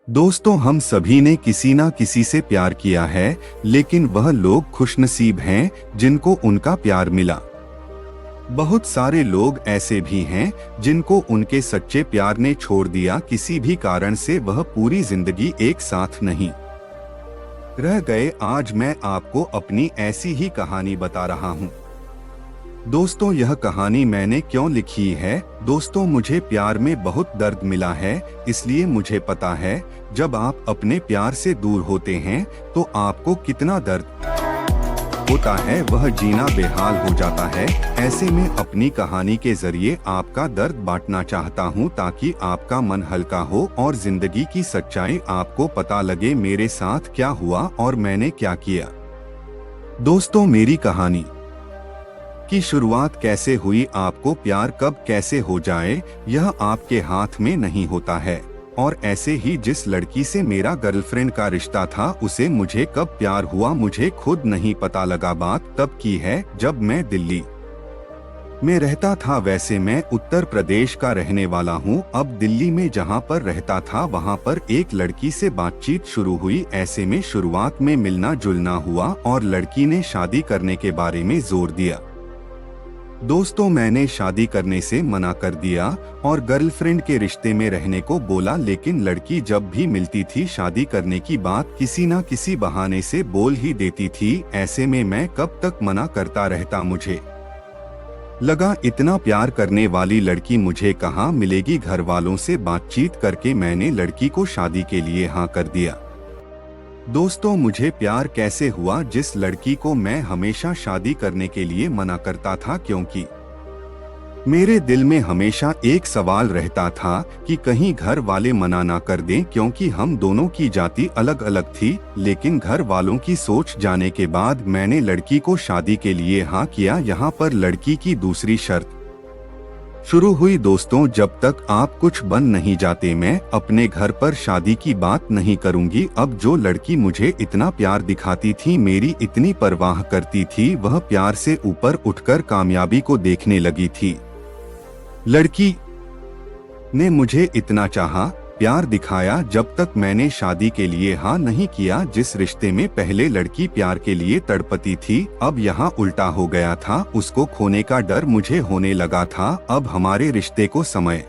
दोस्तों, हम सभी ने किसी ना किसी से प्यार किया है, लेकिन वह लोग खुशनसीब हैं जिनको उनका प्यार मिला। बहुत सारे लोग ऐसे भी हैं जिनको उनके सच्चे प्यार ने छोड़ दिया, किसी भी कारण से वह पूरी जिंदगी एक साथ नहीं रह गए। आज मैं आपको अपनी ऐसी ही कहानी बता रहा हूँ। दोस्तों, यह कहानी मैंने क्यों लिखी है? दोस्तों, मुझे प्यार में बहुत दर्द मिला है, इसलिए मुझे पता है जब आप अपने प्यार से दूर होते हैं तो आपको कितना दर्द होता है, वह जीना बेहाल हो जाता है। ऐसे में अपनी कहानी के जरिए आपका दर्द बांटना चाहता हूँ ताकि आपका मन हल्का हो और जिंदगी की सच्चाई आपको पता लगे मेरे साथ क्या हुआ और मैंने क्या किया। दोस्तों, मेरी कहानी की शुरुआत कैसे हुई, आपको प्यार कब कैसे हो जाए, यह आपके हाथ में नहीं होता है। और ऐसे ही जिस लड़की से मेरा गर्लफ्रेंड का रिश्ता था, उसे मुझे कब प्यार हुआ मुझे खुद नहीं पता लगा। बात तब की है जब मैं दिल्ली में रहता था। वैसे मैं उत्तर प्रदेश का रहने वाला हूँ। अब दिल्ली में जहाँ पर रहता था वहाँ पर एक लड़की से बातचीत शुरू हुई। ऐसे में शुरुआत में मिलना जुलना हुआ और लड़की ने शादी करने के बारे में जोर दिया। दोस्तों, मैंने शादी करने से मना कर दिया और गर्लफ्रेंड के रिश्ते में रहने को बोला, लेकिन लड़की जब भी मिलती थी शादी करने की बात किसी न किसी बहाने से बोल ही देती थी। ऐसे में मैं कब तक मना करता रहता। मुझे लगा इतना प्यार करने वाली लड़की मुझे कहाँ मिलेगी। घर वालों से बातचीत करके मैंने लड़की को शादी के लिए हाँ कर दिया। दोस्तों, मुझे प्यार कैसे हुआ? जिस लड़की को मैं हमेशा शादी करने के लिए मना करता था, क्योंकि मेरे दिल में हमेशा एक सवाल रहता था कि कहीं घर वाले मना ना कर दें, क्योंकि हम दोनों की जाति अलग अलग थी। लेकिन घर वालों की सोच जाने के बाद मैंने लड़की को शादी के लिए हाँ किया। यहाँ पर लड़की की दूसरी शर्त शुरू हुई। दोस्तों, जब तक आप कुछ बन नहीं जाते मैं अपने घर पर शादी की बात नहीं करूंगी। अब जो लड़की मुझे इतना प्यार दिखाती थी, मेरी इतनी परवाह करती थी, वह प्यार से ऊपर उठकर कामयाबी को देखने लगी थी। लड़की ने मुझे इतना चाहा, प्यार दिखाया, जब तक मैंने शादी के लिए हाँ नहीं किया। जिस रिश्ते में पहले लड़की प्यार के लिए तड़पती थी, अब यहाँ उल्टा हो गया था। उसको खोने का डर मुझे होने लगा था। अब हमारे रिश्ते को समय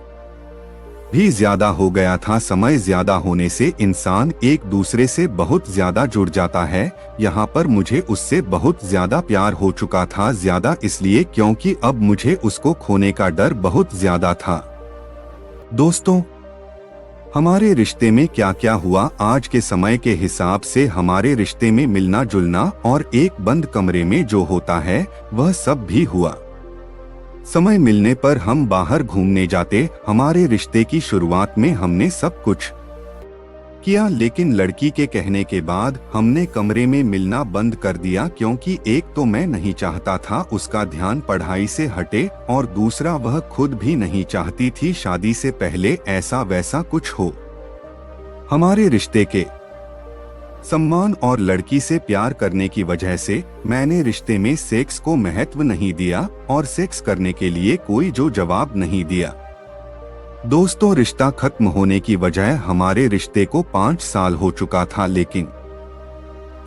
भी ज्यादा हो गया था। समय ज्यादा होने से इंसान एक दूसरे से बहुत ज्यादा जुड़ जाता है। यहाँ पर मुझे उससे बहुत ज्यादा प्यार हो चुका था। ज्यादा इसलिए क्योंकि अब मुझे उसको खोने का डर बहुत ज्यादा था। दोस्तों, हमारे रिश्ते में क्या क्या हुआ? आज के समय के हिसाब से हमारे रिश्ते में मिलना जुलना और एक बंद कमरे में जो होता है वह सब भी हुआ। समय मिलने पर हम बाहर घूमने जाते। हमारे रिश्ते की शुरुआत में हमने सब कुछ किया, लेकिन लड़की के कहने के बाद हमने कमरे में मिलना बंद कर दिया, क्योंकि एक तो मैं नहीं चाहता था उसका ध्यान पढ़ाई से हटे और दूसरा वह खुद भी नहीं चाहती थी शादी से पहले ऐसा वैसा कुछ हो। हमारे रिश्ते के सम्मान और लड़की से प्यार करने की वजह से मैंने रिश्ते में सेक्स को महत्व नहीं दिया और सेक्स करने के लिए कोई जो जवाब नहीं दिया। दोस्तों, रिश्ता खत्म होने की वजह हमारे रिश्ते को 5 साल हो चुका था, लेकिन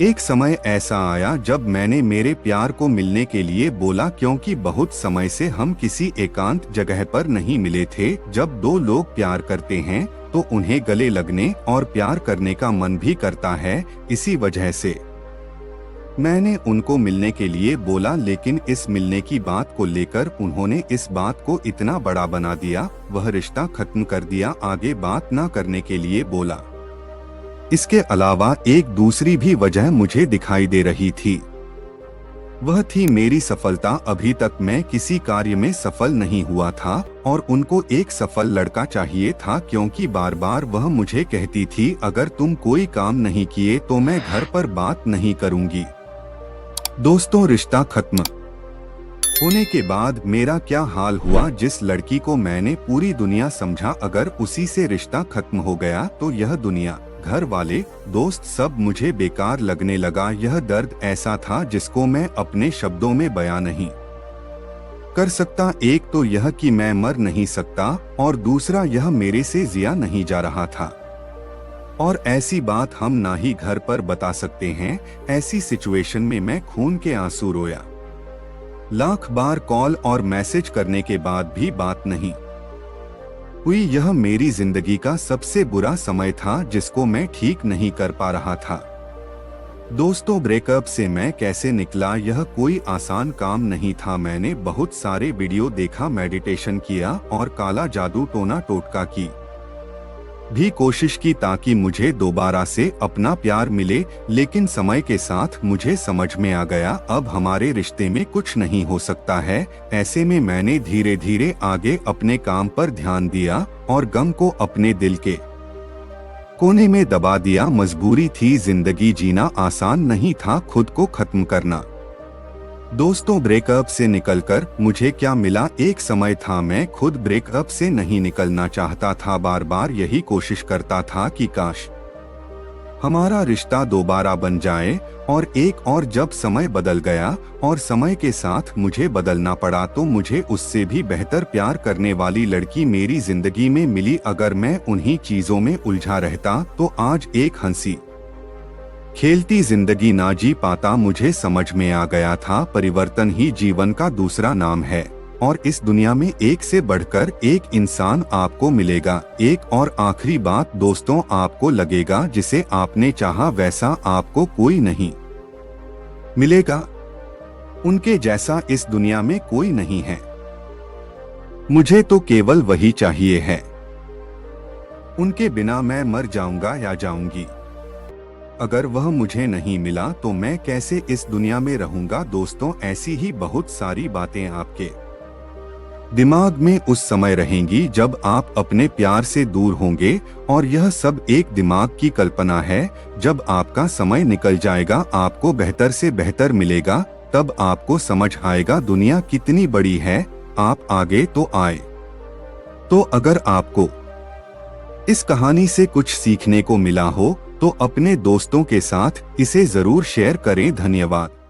एक समय ऐसा आया जब मैंने मेरे प्यार को मिलने के लिए बोला, क्योंकि बहुत समय से हम किसी एकांत जगह पर नहीं मिले थे। जब दो लोग प्यार करते हैं तो उन्हें गले लगने और प्यार करने का मन भी करता है। इसी वजह से मैंने उनको मिलने के लिए बोला, लेकिन इस मिलने की बात को लेकर उन्होंने इस बात को इतना बड़ा बना दिया, वह रिश्ता खत्म कर दिया, आगे बात ना करने के लिए बोला। इसके अलावा एक दूसरी भी वजह मुझे दिखाई दे रही थी, वह थी मेरी सफलता। अभी तक मैं किसी कार्य में सफल नहीं हुआ था और उनको एक सफल लड़का चाहिए था, क्योंकि बार बार वह मुझे कहती थी, अगर तुम कोई काम नहीं किए तो मैं घर पर बात नहीं करूंगी। दोस्तों, रिश्ता खत्म होने के बाद मेरा क्या हाल हुआ? जिस लड़की को मैंने पूरी दुनिया समझा, अगर उसी से रिश्ता खत्म हो गया तो यह दुनिया, घर वाले, दोस्त सब मुझे बेकार लगने लगा। यह दर्द ऐसा था जिसको मैं अपने शब्दों में बयां नहीं कर सकता। एक तो यह कि मैं मर नहीं सकता और दूसरा यह मेरे से जिया नहीं जा रहा था। और ऐसी बात हम ना ही घर पर बता सकते हैं। ऐसी सिचुएशन में मैं खून के आंसू रोया। लाख बार कॉल और मैसेज करने के बाद भी बात नहीं हुई। यह मेरी जिंदगी का सबसे बुरा समय था जिसको मैं ठीक नहीं कर पा रहा था। दोस्तों, ब्रेकअप से मैं कैसे निकला, यह कोई आसान काम नहीं था। मैंने बहुत सारे वीडियो देखा, मेडिटेशन किया और काला जादू टोना टोटका की भी कोशिश की ताकि मुझे दोबारा से अपना प्यार मिले। लेकिन समय के साथ मुझे समझ में आ गया अब हमारे रिश्ते में कुछ नहीं हो सकता है। ऐसे में मैंने धीरे धीरे आगे अपने काम पर ध्यान दिया और गम को अपने दिल के कोने में दबा दिया। मजबूरी थी, जिंदगी जीना आसान नहीं था, खुद को खत्म करना। दोस्तों, ब्रेकअप से निकलकर मुझे क्या मिला? एक समय था मैं खुद ब्रेकअप से नहीं निकलना चाहता था। बार बार यही कोशिश करता था कि काश हमारा रिश्ता दोबारा बन जाए। और जब समय बदल गया और समय के साथ मुझे बदलना पड़ा तो मुझे उससे भी बेहतर प्यार करने वाली लड़की मेरी जिंदगी में मिली। अगर मैं उन्हीं चीजों में उलझा रहता तो आज एक हंसी खेलती जिंदगी ना जी पाता। मुझे समझ में आ गया था परिवर्तन ही जीवन का दूसरा नाम है और इस दुनिया में एक से बढ़कर एक इंसान आपको मिलेगा। एक और आखिरी बात दोस्तों, आपको लगेगा जिसे आपने चाहा वैसा आपको कोई नहीं मिलेगा। उनके जैसा इस दुनिया में कोई नहीं है। मुझे तो केवल वही चाहिए है। उनके बिना मैं मर जाऊंगा या जाऊंगी। अगर वह मुझे नहीं मिला तो मैं कैसे इस दुनिया में रहूंगा। दोस्तों, ऐसी ही बहुत सारी बातें आपके दिमाग में उस समय रहेंगी जब आप अपने प्यार से दूर होंगे और यह सब एक दिमाग की कल्पना है। जब आपका समय निकल जाएगा, आपको बेहतर से बेहतर मिलेगा, तब आपको समझ आएगा दुनिया कितनी बड़ी है। आप आगे तो आए। तो अगर आपको इस कहानी से कुछ सीखने को मिला हो तो अपने दोस्तों के साथ इसे जरूर शेयर करें। धन्यवाद।